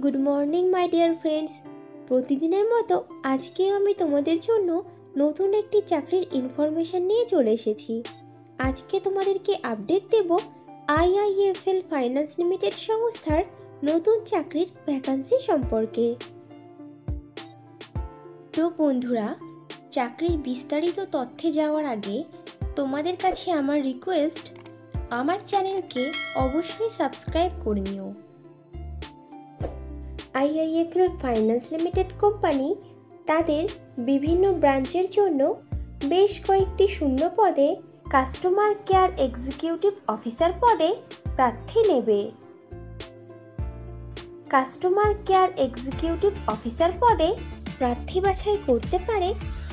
Good morning my dear friends. প্রতিদিনের মতো আজকেও আমি তোমাদের জন্য নতুন একটি চাকরির ইনফরমেশন নিয়ে চলে এসেছি। আজকে তোমাদেরকে আপডেট দেব আইআইএফএল ফাইন্যান্স লিমিটেড সংস্থার নতুন চাকরির ভ্যাকান্সি সম্পর্কে। তো বন্ধুরা, চাকরির বিস্তারিত তথ্যে যাওয়ার আগে তোমাদের কাছে আমার রিকোয়েস্ট, আমার চ্যানেলকে অবশ্যই সাবস্ক্রাইব করে নিও। আইআইএফএল ফাইন্যান্স লিমিটেড কোম্পানি তাদের বিভিন্ন ব্রাঞ্চের জন্য বেশ কয়েকটি শূন্য পদে কাস্টমার কেয়ার এক্সিকিউটিভ অফিসার পদে প্রার্থী নেবে। কাস্টমার কেয়ার এক্সিকিউটিভ অফিসার পদে প্রার্থী বাছাই করতে পারে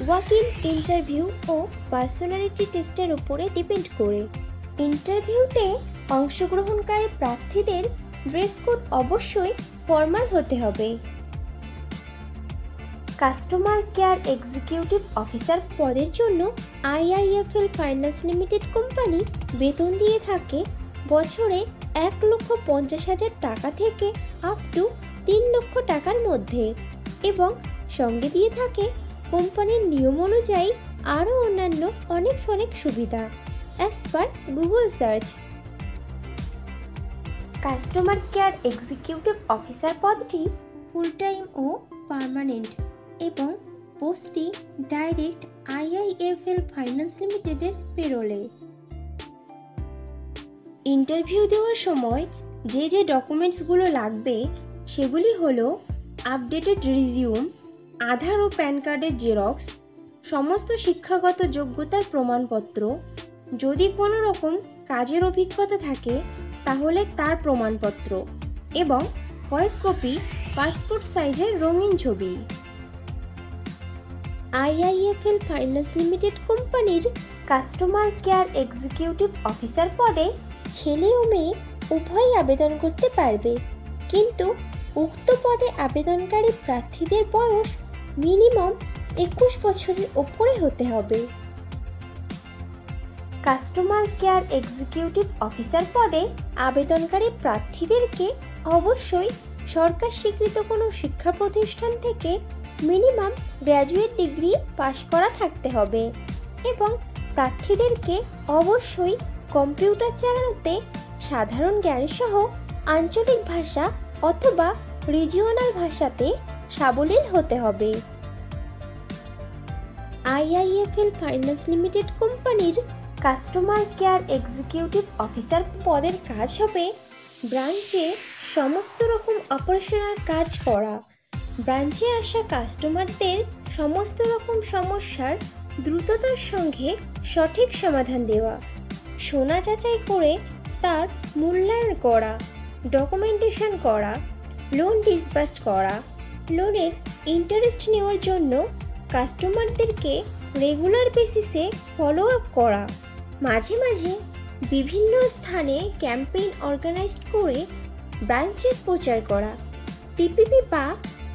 ওয়াক ইন ইন্টারভিউ ও পার্সোনালিটি টেস্টের উপরে ডিপেন্ড করে। ইন্টারভিউতে অংশগ্রহণকারী প্রার্থীদের ড্রেস কোড অবশ্যই ফর্মাল হতে হবে। কাস্টমার কেয়ার এক্সিকিউটিভ অফিসার পদের জন্য আইআইএফএল ফাইন্যান্স লিমিটেড কোম্পানি বেতন দিয়ে থাকে বছরে 1,50,000 টাকা থেকে আপ টু 3 লক্ষ টাকার মধ্যে, এবং সঙ্গে দিয়ে থাকে কোম্পানির নিয়ম অনুযায়ী আরও অন্যান্য অনেক সুবিধা as per Google search. Customer care executive officer পদটি ফুল টাইম ও পার্মানেন্ট, এবং পোস্টটি ডাইরেক্ট আইআইএফএল ফাইন্যান্স লিমিটেডের পেরোলে। ইন্টারভিউ দেওয়ার সময় যে ডকুমেন্টসগুলো লাগবে সেগুলি হলো আপডেটেড রিজিউম, আধার ও প্যান কার্ডের জেরক্স, সমস্ত শিক্ষাগত যোগ্যতার প্রমাণপত্র, যদি কোনো রকম কাজের অভিজ্ঞতা থাকে তাহলে তার প্রমাণপত্র, এবং কয়েক কপি পাসপোর্ট সাইজের রঙিন ছবি। আইআইএফএল ফাইন্যান্স লিমিটেড কোম্পানির কাস্টমার কেয়ার এক্সিকিউটিভ অফিসার পদে ছেলে ও মেয়ে উভয়ই আবেদন করতে পারবে, কিন্তু উক্ত পদে আবেদনকারী প্রার্থীদের বয়স মিনিমাম 21 বছরের ওপরে হতে হবে। কাস্টমার কেয়ার এক্সিকিউটিভ অফিসার পদে আবেদনকারী প্রার্থীদেরকে অবশ্যই সরকার স্বীকৃত কোনো শিক্ষা প্রতিষ্ঠান থেকে মিনিমাম গ্র্যাজুয়েট ডিগ্রি পাশ করা থাকতে হবে, এবং প্রার্থীদেরকে অবশ্যই কম্পিউটার চালানোতে সাধারণ জ্ঞানসহ আঞ্চলিক ভাষা অথবা রিজিওনাল ভাষাতে সাবলীল হতে হবে। আইআইএফএল ফাইন্যান্স লিমিটেড কোম্পানির কাস্টমার কেয়ার এক্সিকিউটিভ অফিসার পদের কাজ হবে ব্রাঞ্চে সমস্ত রকম অপারেশনাল কাজ করা, ব্রাঞ্চে আসা কাস্টমারদের সমস্ত রকম সমস্যার দ্রুততার সঙ্গে সঠিক সমাধান দেওয়া, সোনা যাচাই করে তার মূল্যায়ন করা, ডকুমেন্টেশন করা, লোন ডিসবার্স করা, লোনের ইন্টারেস্ট নেওয়ার জন্য কাস্টমারদেরকে রেগুলার বেসিসে ফলো আপ করা, মাঝে মাঝে বিভিন্ন স্থানে ক্যাম্পেইন অর্গানাইজ করে ব্রাঞ্চের প্রচার করা, টিপিপি বা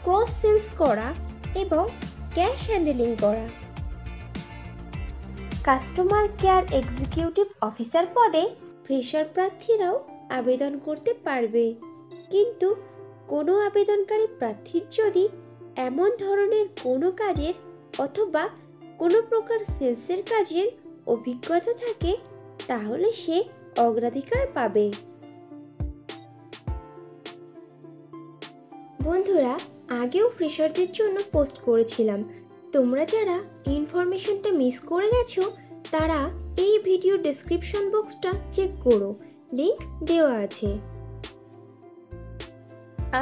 ক্রস সেলস করা, এবং ক্যাশ হ্যান্ডেলিং করা। কাস্টমার কেয়ার এক্সিকিউটিভ অফিসার পদে ফ্রেশার প্রার্থীরাও আবেদন করতে পারবে, কিন্তু কোনো আবেদনকারী প্রার্থীর যদি এমন ধরনের কোনো কাজের অথবা কোনো প্রকার সেলসের কাজের অভিজ্ঞতা থাকে তাহলে সে অগ্রাধিকার পাবে। বন্ধুরা, আগেও ফ্রেশারদের জন্য পোস্ট করেছিলাম, তোমরা যারা ইনফরমেশনটা মিস করে গেছো তারা এই ভিডিও ডেসক্রিপশন বক্সটা চেক করো, লিংক দেওয়া আছে।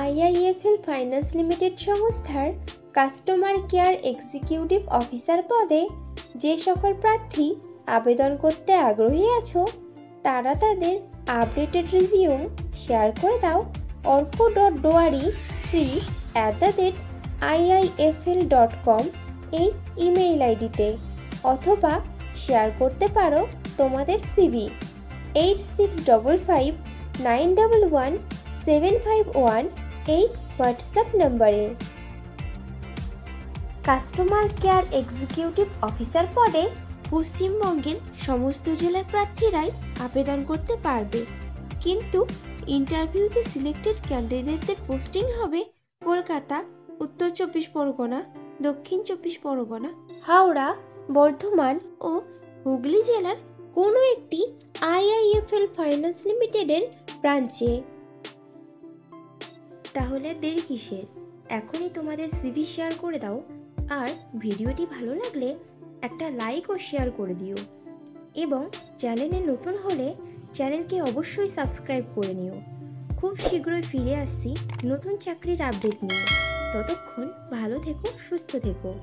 আইআইএফএল ফাইন্যান্স লিমিটেড সংস্থার কাস্টমার কেয়ার এক্সিকিউটিভ অফিসার পদে যে সকল প্রার্থী আবেদন করতে আগ্রহী আছো তারা তাদের আপডেটেড রিজিউম শেয়ার করে দাও orko.doari3@iifl.com এই ইমেইল আইডিতে, অথবা শেয়ার করতে পারো তোমাদের সিভি 8655911751 এই হোয়াটসঅ্যাপ নম্বরে। কাস্টমার কেয়ার এক্সিকিউটিভ অফিসার পদে পশ্চিমবঙ্গের সমস্ত জেলার প্রার্থীরাই আবেদন করতে পারবে, কিন্তু ইন্টারভিউতে সিলেক্টেড ক্যান্ডিডেটদের পোস্টিং হবে কলকাতা, উত্তর 24 পরগনা, দক্ষিণ 24 পরগনা, হাওড়া, বর্ধমান ও হুগলি জেলার কোনো একটি IIFL ফাইন্যান্স লিমিটেডের ব্রাঞ্চে। তাহলে দেরি কিসের? এখনই তোমাদের সিভি শেয়ার করে দাও, আর ভিডিওটি ভালো লাগলে একটা লাইক ও শেয়ার করে দিও, এবং চ্যানেলে নতুন হলে চ্যানেলকে অবশ্যই সাবস্ক্রাইব করে নিও। খুব শীঘ্রই ফিরে আসছি নতুন চাকরির আপডেট নিয়ে। ততক্ষণ ভালো থেকো, সুস্থ থেকো।